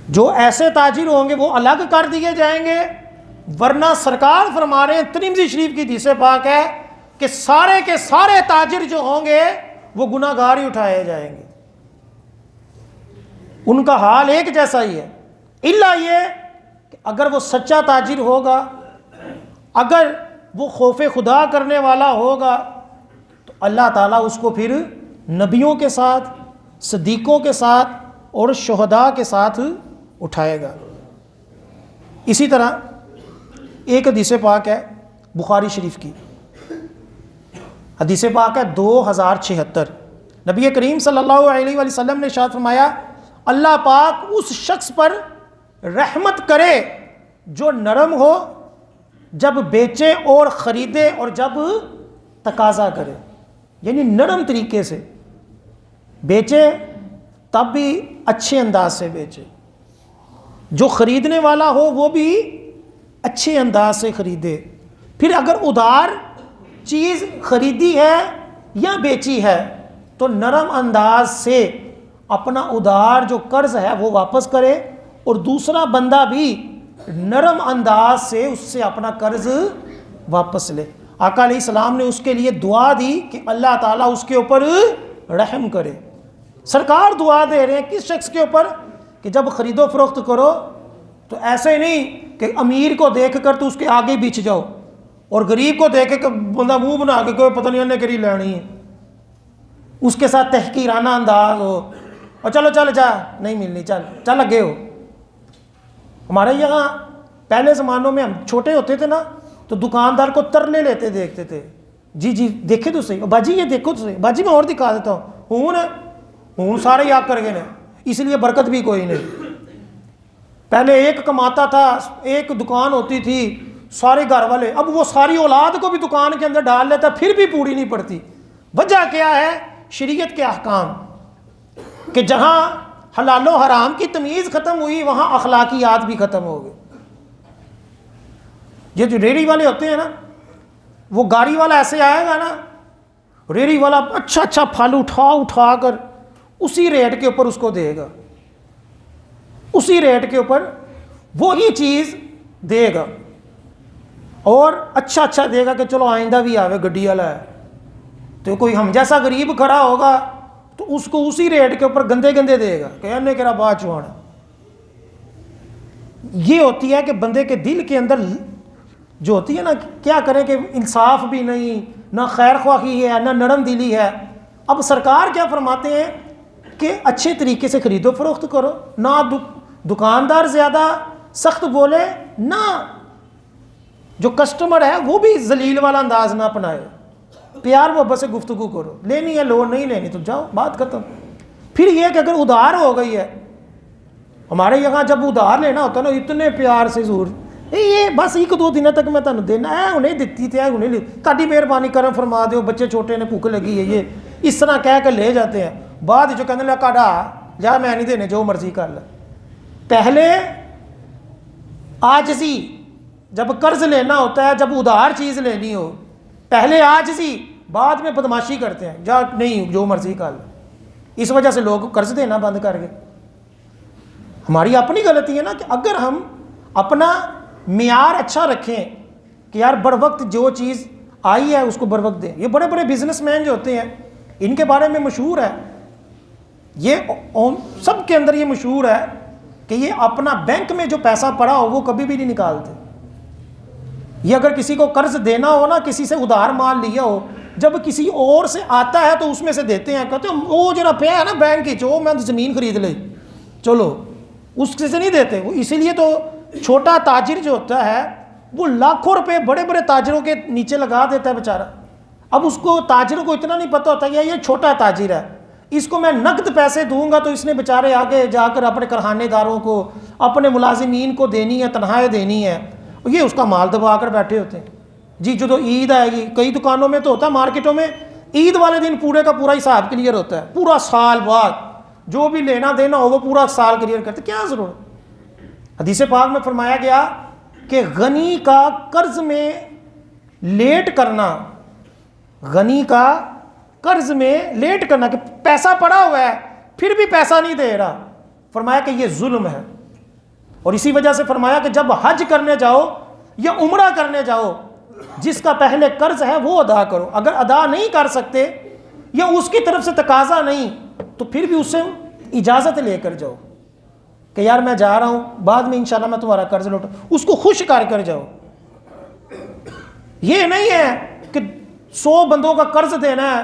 جو ایسے تاجر ہوں گے وہ الگ کر دیے جائیں گے، ورنہ سرکار فرما رہے ہیں، ترمذی شریف کی حدیث پاک ہے کہ سارے کے سارے تاجر جو ہوں گے وہ گناہ گار ہی اٹھائے جائیں گے، ان کا حال ایک جیسا ہی ہے، الا یہ کہ اگر وہ سچا تاجر ہوگا، اگر وہ خوف خدا کرنے والا ہوگا، تو اللہ تعالیٰ اس کو پھر نبیوں کے ساتھ، صدیقوں کے ساتھ اور شہداء کے ساتھ اٹھائے گا۔ اسی طرح ایک حدیث پاک ہے بخاری شریف کی، حدیث پاک ہے 2076۔ نبی کریم صلی اللہ علیہ وآلہ وسلم نے ارشاد فرمایا، اللہ پاک اس شخص پر رحمت کرے جو نرم ہو جب بیچے اور خریدے اور جب تقاضا کرے، یعنی نرم طریقے سے بیچے تب بھی اچھے انداز سے بیچے، جو خریدنے والا ہو وہ بھی اچھے انداز سے خریدے۔ پھر اگر ادھار چیز خریدی ہے یا بیچی ہے تو نرم انداز سے اپنا ادھار جو قرض ہے وہ واپس کرے، اور دوسرا بندہ بھی نرم انداز سے اس سے اپنا قرض واپس لے۔ آقا علیہ السلام نے اس کے لیے دعا دی کہ اللہ تعالیٰ اس کے اوپر رحم کرے۔ سرکار دعا دے رہے ہیں کس شخص کے اوپر کہ جب خرید و فروخت کرو تو ایسے نہیں کہ امیر کو دیکھ کر تو اس کے آگے بچ جاؤ، اور غریب کو دیکھ کے بندہ منہ بنا کے کوئی پتہ نہیں انہیں کری لینی ہے، اس کے ساتھ تحقیرانہ انداز ہو، اور چلو چل جا نہیں ملنی، چل لگے ہو۔ ہمارے یہاں پہلے زمانوں میں ہم چھوٹے ہوتے تھے نا تو دکاندار کو ترلے لیتے دیکھتے تھے، جی دیکھے تو صحیح، باجی یہ دیکھو تو صحیح، باجی میں اور دکھا دیتا ہوں، ہوں سارے یاد کر گئے نا، اس لیے برکت بھی کوئی نہیں۔ پہلے ایک کماتا تھا، ایک دکان ہوتی تھی، سارے گھر والے، اب وہ ساری اولاد کو بھی دکان کے اندر ڈال لیتا، پھر بھی پوری نہیں پڑتی۔ وجہ کیا ہے؟ شریعت کے احکام، کہ جہاں حلال و حرام کی تمیز ختم ہوئی وہاں اخلاقیات بھی ختم ہو گئے۔ یہ جو ریڑھی والے ہوتے ہیں نا، وہ گاڑی والا ایسے آئے گا نا، ریڑھی والا اچھا پھل اٹھا کر اسی ریٹ کے اوپر اس کو دے گا، اسی ریٹ کے اوپر وہی چیز دے گا، اور اچھا دے گا کہ چلو آئندہ بھی آوے گڈی والا ہے۔ تو کوئی ہم جیسا غریب کھڑا ہوگا تو اس کو اسی ریٹ کے اوپر گندے دے گا کہ انہیں کہا بات چوانا۔ یہ ہوتی ہے کہ بندے کے دل کے اندر جو ہوتی ہے نا، کیا کریں کہ انصاف بھی نہیں، نہ خیر خواہی ہے، نہ نرم دلی ہے۔ اب سرکار کیا فرماتے ہیں کہ اچھے طریقے سے خرید و فروخت کرو، نہ دکاندار زیادہ سخت بولے، نہ جو کسٹمر ہے وہ بھی ذلیل والا انداز نہ اپنائے، پیار محبت سے گفتگو کرو، لینی ہے لو، نہیں لینی تو جاؤ، بات ختم۔ پھر یہ کہ اگر ادھار ہو گئی ہے، ہمارے یہاں جب ادھار لینا ہوتا ہے نا اتنے پیار سے ضرور یہ بس 1-2 دنوں تک میں تمہیں دینا ہے، انہیں دیتی تھی، انہیں تاری مہربانی کرم فرما دیو، بچے چھوٹے نے بھوک لگی ہے، یہ اس طرح کہہ کے لے جاتے ہیں۔ بعد جو کہنے لگا کاڈا جا میں نہیں دینے، جو مرضی کر لے۔ پہلے عاجزی، جب قرض لینا ہوتا ہے، جب ادھار چیز لینی ہو، پہلے عاجزی، بعد میں بدماشی کرتے ہیں، جا نہیں جو مرضی کر لے۔ اس وجہ سے لوگ قرض دینا بند کر گئے۔ ہماری اپنی غلطی ہے نا کہ اگر ہم اپنا معیار اچھا رکھیں کہ یار بر وقت جو چیز آئی ہے اس کو بر وقت دیں۔ یہ بڑے بڑے بزنس مین جو ہوتے ہیں ان کے بارے میں مشہور ہے، یہ سب کے اندر یہ مشہور ہے کہ یہ اپنا بینک میں جو پیسہ پڑا ہو وہ کبھی بھی نہیں نکالتے۔ یہ اگر کسی کو قرض دینا ہو نا، کسی سے ادھار مال لیا ہو، جب کسی اور سے آتا ہے تو اس میں سے دیتے ہیں، کہتے ہیں وہ جرا پیا ہے نا بینک کی جو میں زمین خرید لی، چلو اس سے نہیں دیتے وہ۔ اسی لیے تو چھوٹا تاجر جو ہوتا ہے وہ لاکھوں روپے بڑے بڑے تاجروں کے نیچے لگا دیتا ہے بیچارہ۔ اب اس کو تاجر کو اتنا نہیں پتہ ہوتا کہ یہ چھوٹا تاجر ہے، اس کو میں نقد پیسے دوں گا تو اس نے بیچارے آگے جا کر اپنے کارخانے داروں کو، اپنے ملازمین کو دینی ہے، تنخواہیں دینی ہے، یہ اس کا مال دبا کر بیٹھے ہوتے ہیں۔ جی جو عید آئے گی، کئی دکانوں میں تو ہوتا ہے، مارکیٹوں میں عید والے دن پورے کا پورا حساب کلیئر ہوتا ہے، پورا سال بعد جو بھی لینا دینا ہو وہ پورا سال کلیئر کرتے، کیا ضرورت۔ حدیث پاک میں فرمایا گیا کہ غنی کا قرض میں لیٹ کرنا، غنی کا قرض میں لیٹ کرنا، کہ پیسہ پڑا ہوا ہے پھر بھی پیسہ نہیں دے رہا، فرمایا کہ یہ ظلم ہے۔ اور اسی وجہ سے فرمایا کہ جب حج کرنے جاؤ یا عمرہ کرنے جاؤ، جس کا پہلے قرض ہے وہ ادا کرو، اگر ادا نہیں کر سکتے یا اس کی طرف سے تقاضا نہیں تو پھر بھی اس سے اجازت لے کر جاؤ کہ یار میں جا رہا ہوں، بعد میں انشاءاللہ میں تمہارا قرض لوٹاؤں، اس کو خوش کر جاؤ۔ یہ نہیں ہے کہ 100 بندوں کا قرض دینا ہے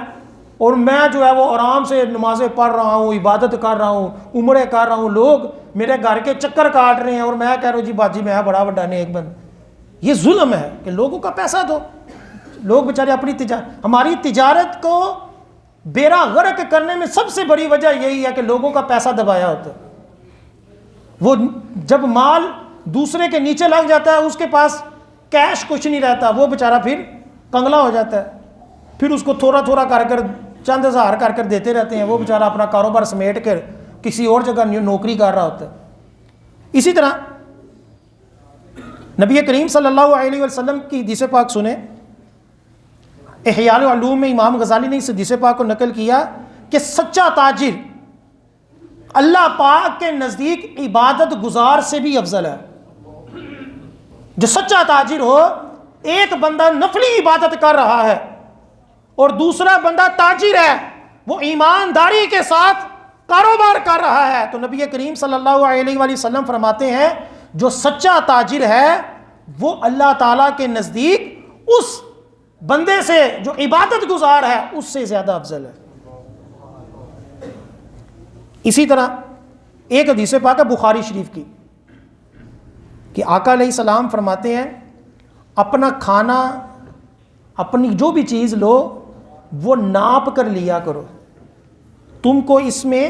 اور میں جو ہے وہ آرام سے نمازیں پڑھ رہا ہوں، عبادت کر رہا ہوں، عمرے کر رہا ہوں، لوگ میرے گھر کے چکر کاٹ رہے ہیں اور میں کہہ رہا ہوں جی باجی میں بڑا بڑا نیک بند۔ یہ ظلم ہے کہ لوگوں کا پیسہ دو، لوگ بیچارے اپنی ہماری تجارت کو بیڑا غرق کرنے میں سب سے بڑی وجہ یہی ہے کہ لوگوں کا پیسہ دبایا ہوتا ہے۔ وہ جب مال دوسرے کے نیچے لگ جاتا ہے، اس کے پاس کیش کچھ نہیں رہتا، وہ بیچارہ پھر کنگلا ہو جاتا ہے، پھر اس کو تھوڑا تھوڑا کر کر چند ہزار کر کر دیتے رہتے ہیں، وہ بیچارہ اپنا کاروبار سمیٹ کر کسی اور جگہ نوکری کر رہا ہوتا ہے. اسی طرح نبی کریم صلی اللہ علیہ وسلم کی حدیث پاک سنیں. احیاء العلوم میں امام غزالی نے اس حدیث پاک کو نقل کیا کہ سچا تاجر اللہ پاک کے نزدیک عبادت گزار سے بھی افضل ہے. جو سچا تاجر ہو، ایک بندہ نفلی عبادت کر رہا ہے اور دوسرا بندہ تاجر ہے، وہ ایمانداری کے ساتھ کاروبار کر رہا ہے، تو نبی کریم صلی اللہ علیہ وآلہ وسلم فرماتے ہیں جو سچا تاجر ہے وہ اللہ تعالیٰ کے نزدیک اس بندے سے جو عبادت گزار ہے اس سے زیادہ افضل ہے. اسی طرح ایک حدیث پاک ہے بخاری شریف کی کہ آقا علیہ السلام فرماتے ہیں اپنا کھانا، اپنی جو بھی چیز لو وہ ناپ کر لیا کرو، تم کو اس میں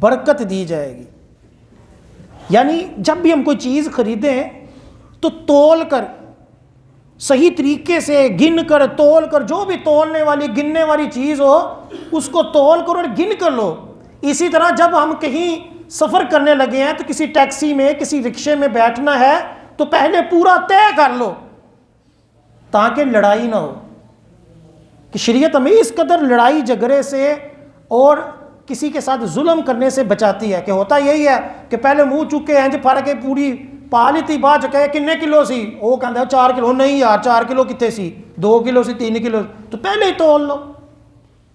برکت دی جائے گی. یعنی جب بھی ہم کوئی چیز خریدیں تو تول کر، صحیح طریقے سے گن کر، تول کر، جو بھی تولنے والی گننے والی چیز ہو اس کو تول کر اور گن کر لو. اسی طرح جب ہم کہیں سفر کرنے لگے ہیں تو کسی ٹیکسی میں، کسی رکشے میں بیٹھنا ہے تو پہلے پورا طے کر لو تاکہ لڑائی نہ ہو. کہ شریعت ہمیں اس قدر لڑائی جھگڑے سے اور کسی کے ساتھ ظلم کرنے سے بچاتی ہے کہ ہوتا یہی ہے کہ پہلے منہ چکے ہیں پھڑ کے پوری پا لیتی بات جو کہے کنے کلو سی، وہ کہتا ہے 4 کلو. نہیں یار 4 کلو کتے سی، 2 کلو سی، 3 کلو. تو پہلے ہی تول لو،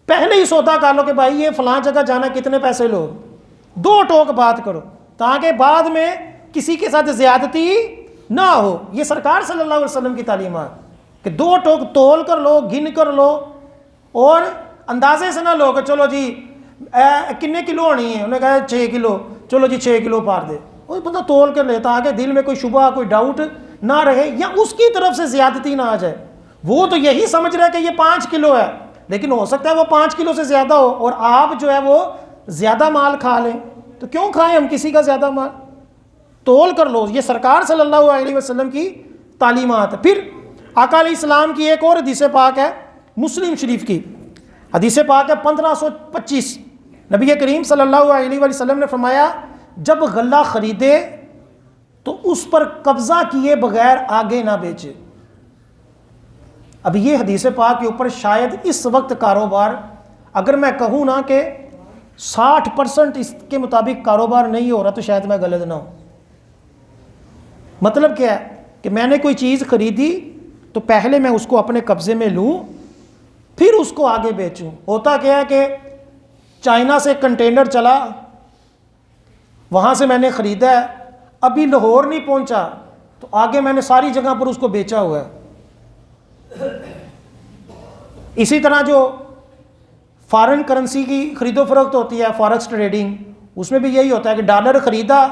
پہلے ہی سودا کر لو کہ بھائی یہ فلاں جگہ جانا کتنے پیسے لو. 2 ٹوک بات کرو تاکہ بعد میں کسی کے ساتھ زیادتی نہ ہو. یہ سرکار صلی اللہ علیہ وسلم کی تعلیمات کہ 2 ٹوک تول کر لو، گن کر لو، اور اندازے سے نہ لو کہ چلو جی کنے کلو ہونی ہے، انہیں کہا 6 کلو، چلو جی 6 کلو پار دے. وہ بندہ تول کر لیتا تاکہ دل میں کوئی شبہ، کوئی ڈاؤٹ نہ رہے یا اس کی طرف سے زیادتی نہ آ جائے. وہ تو یہی سمجھ رہا ہے کہ یہ 5 کلو ہے، لیکن ہو سکتا ہے وہ 5 کلو سے زیادہ ہو اور آپ جو ہے وہ زیادہ مال کھا لیں. تو کیوں کھائیں ہم کسی کا زیادہ مال؟ تول کر لو. یہ سرکار صلی اللہ علیہ وسلم کی تعلیمات ہے. پھر آقا علیہ السلام کی ایک اور حدیث پاک ہے مسلم شریف کی، حدیث پاک ہے 1525. نبی کریم صلی اللہ علیہ وسلم نے فرمایا جب غلہ خریدے تو اس پر قبضہ کیے بغیر آگے نہ بیچے. اب یہ حدیث پاک کے اوپر شاید اس وقت کاروبار، اگر میں کہوں نا کہ 60% اس کے مطابق کاروبار نہیں ہو رہا تو شاید میں غلط نہ ہوں. مطلب کیا ہے کہ میں نے کوئی چیز خریدی تو پہلے میں اس کو اپنے قبضے میں لوں پھر اس کو آگے بیچوں. ہوتا کیا ہے کہ چائنا سے کنٹینر چلا، وہاں سے میں نے خریدا ہے، ابھی لاہور نہیں پہنچا تو آگے میں نے ساری جگہ پر اس کو بیچا ہوا ہے. اسی طرح جو فارن کرنسی کی خرید و فروخت ہوتی ہے، فارکس ٹریڈنگ، اس میں بھی یہی ہوتا ہے کہ ڈالر خریدا،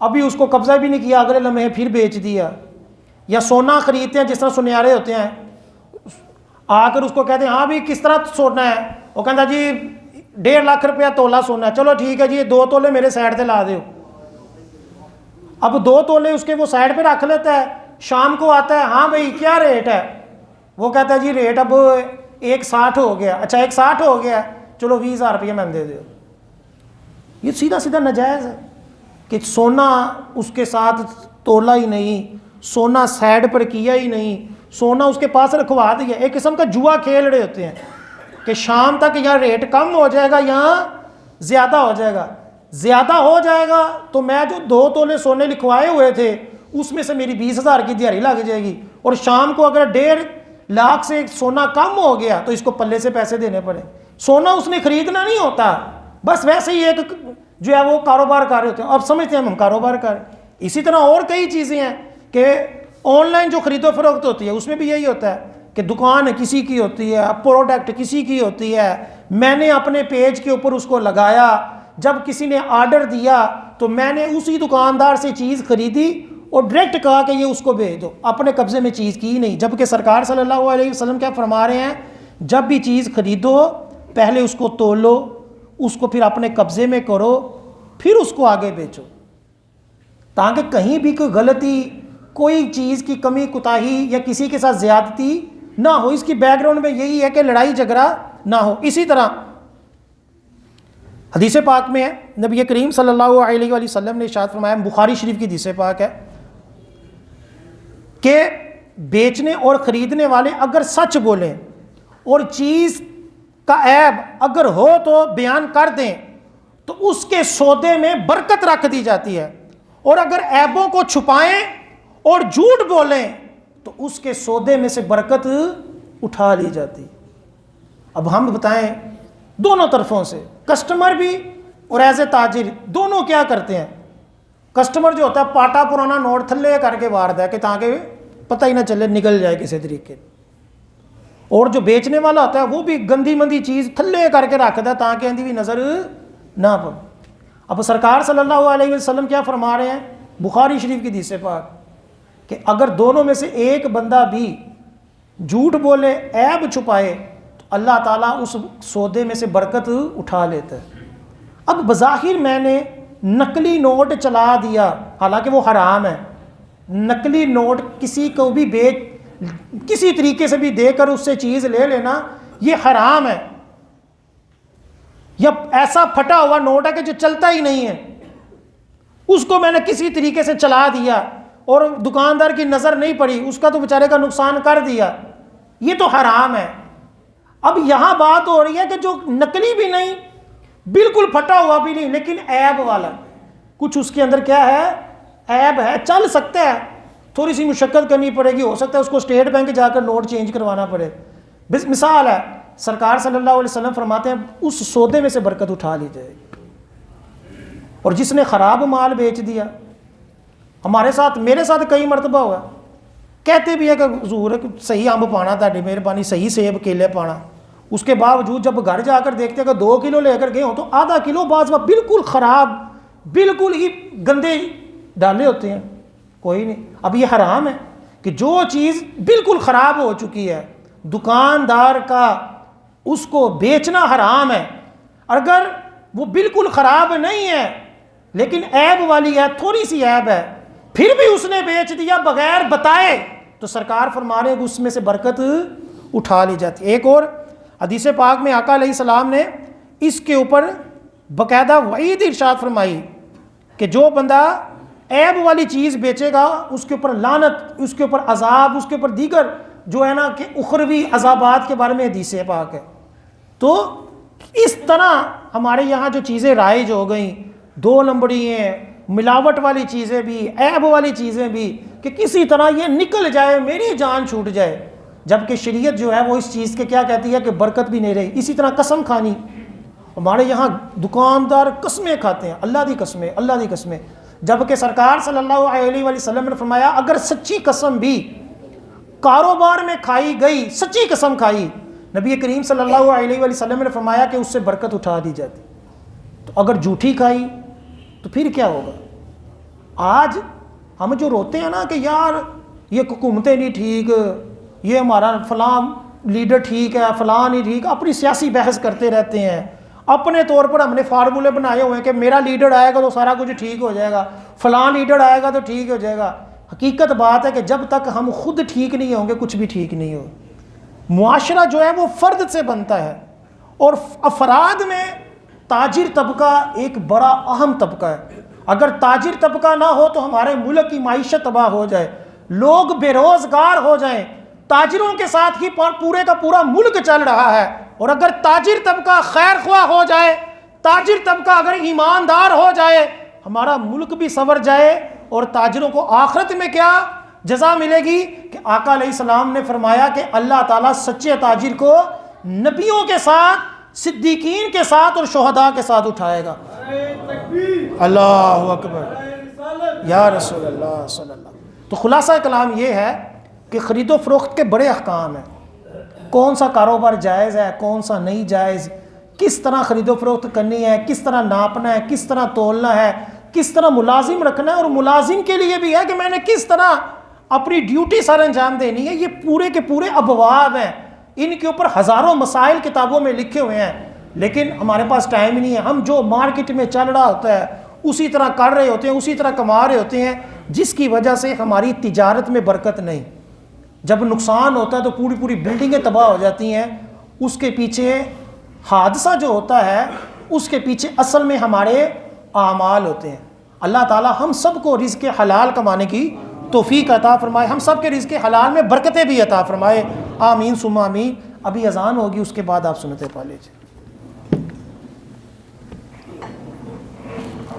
ابھی اس کو قبضہ بھی نہیں کیا، اگلے لمحے پھر بیچ دیا. یا سونا خریدتے ہیں، جس طرح سنیارے ہوتے ہیں، آ کر اس کو کہتے ہیں ہاں بھی کس طرح سونا ہے، وہ کہتا جی 1.5 لاکھ روپیہ تولہ سونا ہے. چلو ٹھیک ہے جی 2 تولے میرے سائڈ پہ لا دو. اب 2 تولے اس کے وہ سائڈ پہ رکھ لیتا ہے، شام کو آتا ہے ہاں بھائی کیا ریٹ ہے، وہ کہتا ہے جی ریٹ اب 1.60 ہو گیا. اچھا 1.60 ہو گیا، چلو 20,000 روپیہ میں دے دو. یہ سیدھا سیدھا ناجائز ہے کہ سونا اس کے ساتھ تولا ہی نہیں، سونا سائڈ پر کیا ہی نہیں، سونا اس کے پاس رکھوا دیا. ایک قسم کا جوا کھیل رہے ہوتے ہیں کہ شام تک یا ریٹ کم ہو جائے گا یا زیادہ ہو جائے گا. زیادہ ہو جائے گا تو میں جو 2 تولے سونے لکھوائے ہوئے تھے اس میں سے میری 20,000 کی دیہڑی لگ جائے گی. اور شام کو اگر 1.5 لاکھ سے سونا کم ہو گیا تو اس کو پلے سے پیسے دینے پڑے. سونا اس نے خریدنا نہیں ہوتا، بس ویسے ہی ایک جو ہے وہ کاروبار کر رہے ہوتے ہیں. اب سمجھتے ہیں ہم کاروبار کر رہے ہیں. اسی طرح اور کئی چیزیں ہیں کہ آن لائن جو خرید و فروخت ہوتی ہے اس میں بھی یہی ہوتا ہے کہ دکان کسی کی ہوتی ہے، پروڈکٹ کسی کی ہوتی ہے، میں نے اپنے پیج کے اوپر اس کو لگایا، جب کسی نے آرڈر دیا تو میں نے اسی دکاندار سے چیز خریدی اور ڈائریکٹ کہا کہ یہ اس کو بھیج دو، اپنے قبضے میں چیز کی نہیں. جبکہ سرکار صلی اللہ علیہ وسلم کیا فرما رہے ہیں، جب بھی چیز خریدو پہلے اس کو تولو، اس کو پھر اپنے قبضے میں کرو، پھر اس کو آگے بیچو، تاکہ کہیں بھی کوئی غلطی، کوئی چیز کی کمی کوتاہی یا کسی کے ساتھ زیادتی نہ ہو. اس کی بیک گراؤنڈ میں یہی ہے کہ لڑائی جھگڑا نہ ہو. اسی طرح حدیث پاک میں ہے، نبی کریم صلی اللہ علیہ وآلہ وسلم نے ارشاد فرمایا، بخاری شریف کی حدیث پاک ہے کہ بیچنے اور خریدنے والے اگر سچ بولیں اور چیز کا عیب اگر ہو تو بیان کر دیں تو اس کے سودے میں برکت رکھ دی جاتی ہے، اور اگر عیبوں کو چھپائیں اور جھوٹ بولیں تو اس کے سودے میں سے برکت اٹھا لی جاتی۔ اب ہم بتائیں دونوں طرفوں سے، کسٹمر بھی اور ایز اے تاجر دونوں کیا کرتے ہیں؟ کسٹمر جو ہوتا ہے پاٹا پرانا نوٹ تھلے کر کے وارد ہے کہ تاکہ پتہ ہی نہ چلے، نکل جائے کسی طریقے، اور جو بیچنے والا ہوتا ہے وہ بھی گندی مندی چیز تھلے کر کے رکھتا ہے تاکہ اندھی بھی نظر نہ پڑے۔ اب سرکار صلی اللہ علیہ وسلم کیا فرما رہے ہیں بخاری شریف کی حدیث پاک کہ اگر دونوں میں سے ایک بندہ بھی جھوٹ بولے، عیب چھپائے، تو اللہ تعالیٰ اس سودے میں سے برکت اٹھا لیتا ہے۔ اب بظاہر میں نے نقلی نوٹ چلا دیا، حالانکہ وہ حرام ہے، نقلی نوٹ کسی کو بھی کسی طریقے سے بھی دے کر اس سے چیز لے لینا یہ حرام ہے، یا ایسا پھٹا ہوا نوٹ ہے کہ جو چلتا ہی نہیں ہے، اس کو میں نے کسی طریقے سے چلا دیا اور دکاندار کی نظر نہیں پڑی، اس کا تو بیچارے کا نقصان کر دیا، یہ تو حرام ہے۔ اب یہاں بات ہو رہی ہے کہ جو نقلی بھی نہیں، بالکل پھٹا ہوا بھی نہیں، لیکن عیب والا، کچھ اس کے اندر کیا ہے، عیب ہے، چل سکتا ہے، تھوڑی سی مشقت کرنی پڑے گی، ہو سکتا ہے اس کو اسٹیٹ بینک جا کر نوٹ چینج کروانا پڑے، بس مثال ہے۔ سرکار صلی اللہ علیہ وسلم فرماتے ہیں اس سودے میں سے برکت اٹھا لی جائے گی۔ اور جس نے خراب مال بیچ دیا، ہمارے ساتھ، میرے ساتھ کئی مرتبہ ہوا، کہتے بھی ہے کہ حضور صحیح امب پانا تھا، مہربانی صحیح سیب کیلے پانا، اس کے باوجود جب گھر جا کر دیکھتے ہیں کہ 2 کلو لے کر گئے ہوں تو آدھا کلو بعض وقت بالکل خراب، بالکل ہی گندے ڈالے ہوتے ہیں، کوئی نہیں۔ اب یہ حرام ہے کہ جو چیز بالکل خراب ہو چکی ہے دکاندار کا اس کو بیچنا حرام ہے۔ اگر وہ بالکل خراب نہیں ہے لیکن عیب والی ہے، تھوڑی سی عیب ہے، پھر بھی اس نے بیچ دیا بغیر بتائے، تو سرکار فرما رہے ہیں کہ اس میں سے برکت اٹھا لی جاتی ہے۔ ایک اور حدیث پاک میں آقا علیہ السلام نے اس کے اوپر باقاعدہ وعید ارشاد فرمائی کہ جو بندہ عیب والی چیز بیچے گا اس کے اوپر لعنت، اس کے اوپر عذاب، اس کے اوپر دیگر جو ہے نا کہ اخروی عذابات کے بارے میں حدیث پاک ہے۔ تو اس طرح ہمارے یہاں جو چیزیں رائج ہو گئیں، 2 نمبری ہیں، ملاوٹ والی چیزیں بھی، عیب والی چیزیں بھی، کہ کسی طرح یہ نکل جائے، میری جان چھوٹ جائے، جبکہ شریعت جو ہے وہ اس چیز کے کیا کہتی ہے کہ برکت بھی نہیں رہی۔ اسی طرح قسم کھانی، ہمارے یہاں دکاندار قسمیں کھاتے ہیں، اللہ دی قسمیں، اللہ دی قسمیں، جبکہ سرکار صلی اللہ علیہ وآلہ وسلم نے فرمایا اگر سچی قسم بھی کاروبار میں کھائی گئی، سچی قسم کھائی، نبی کریم صلی اللہ علیہ وآلہ وسلم نے فرمایا کہ اس سے برکت اٹھا دی جاتی۔ تو اگر جھوٹی کھائی تو پھر کیا ہوگا؟ آج ہم جو روتے ہیں نا کہ یار یہ حکومتیں نہیں ٹھیک، یہ ہمارا فلاں لیڈر ٹھیک ہے، فلاں نہیں ٹھیک، اپنی سیاسی بحث کرتے رہتے ہیں، اپنے طور پر ہم نے فارمولے بنائے ہوئے ہیں کہ میرا لیڈر آئے گا تو سارا کچھ ٹھیک ہو جائے گا، فلاں لیڈر آئے گا تو ٹھیک ہو جائے گا۔ حقیقت بات ہے کہ جب تک ہم خود ٹھیک نہیں ہوں گے کچھ بھی ٹھیک نہیں ہو۔ معاشرہ جو ہے وہ فرد سے بنتا ہے، اور افراد میں تاجر طبقہ ایک بڑا اہم طبقہ ہے۔ اگر تاجر طبقہ نہ ہو تو ہمارے ملک کی معیشت تباہ ہو جائے، لوگ بے روزگار ہو جائیں، تاجروں کے ساتھ ہی پورے کا پورا ملک چل رہا ہے۔ اور اگر تاجر طبقہ خیر خواہ ہو جائے، تاجر طبقہ اگر ایماندار ہو جائے، ہمارا ملک بھی سنور جائے، اور تاجروں کو آخرت میں کیا جزا ملے گی کہ آقا علیہ السلام نے فرمایا کہ اللہ تعالیٰ سچے تاجر کو نبیوں کے ساتھ، صدیقین کے ساتھ اور شہداء کے ساتھ اٹھائے گا۔ اللہ اکبر یا رسول اللہ صلی اللہ۔ تو خلاصہ کلام یہ ہے کہ خرید و فروخت کے بڑے احکام ہیں، کون سا کاروبار جائز ہے، کون سا نہیں جائز، کس طرح خرید و فروخت کرنی ہے، کس طرح ناپنا ہے، کس طرح تولنا ہے، کس طرح ملازم رکھنا ہے، اور ملازم کے لیے بھی ہے کہ میں نے کس طرح اپنی ڈیوٹی سر انجام دینی ہے۔ یہ پورے کے پورے ابواب ہیں، ان کے اوپر ہزاروں مسائل کتابوں میں لکھے ہوئے ہیں، لیکن ہمارے پاس ٹائم ہی نہیں ہے۔ ہم جو مارکیٹ میں چل رہا ہوتا ہے اسی طرح کر رہے ہوتے ہیں، اسی طرح کما رہے ہوتے ہیں، جس کی وجہ سے ہماری تجارت میں برکت نہیں۔ جب نقصان ہوتا ہے تو پوری بلڈنگیں تباہ ہو جاتی ہیں، اس کے پیچھے حادثہ جو ہوتا ہے اس کے پیچھے اصل میں ہمارے اعمال ہوتے ہیں۔ اللہ تعالی ہم سب کو رزق حلال کمانے کی توفیق عطا فرمائے، ہم سب کے رزق حلال میں برکتیں بھی عطا فرمائے، آمین ثم آمین۔ ابھی اذان ہوگی، اس کے بعد آپ سنتیں پڑھ لیجیے۔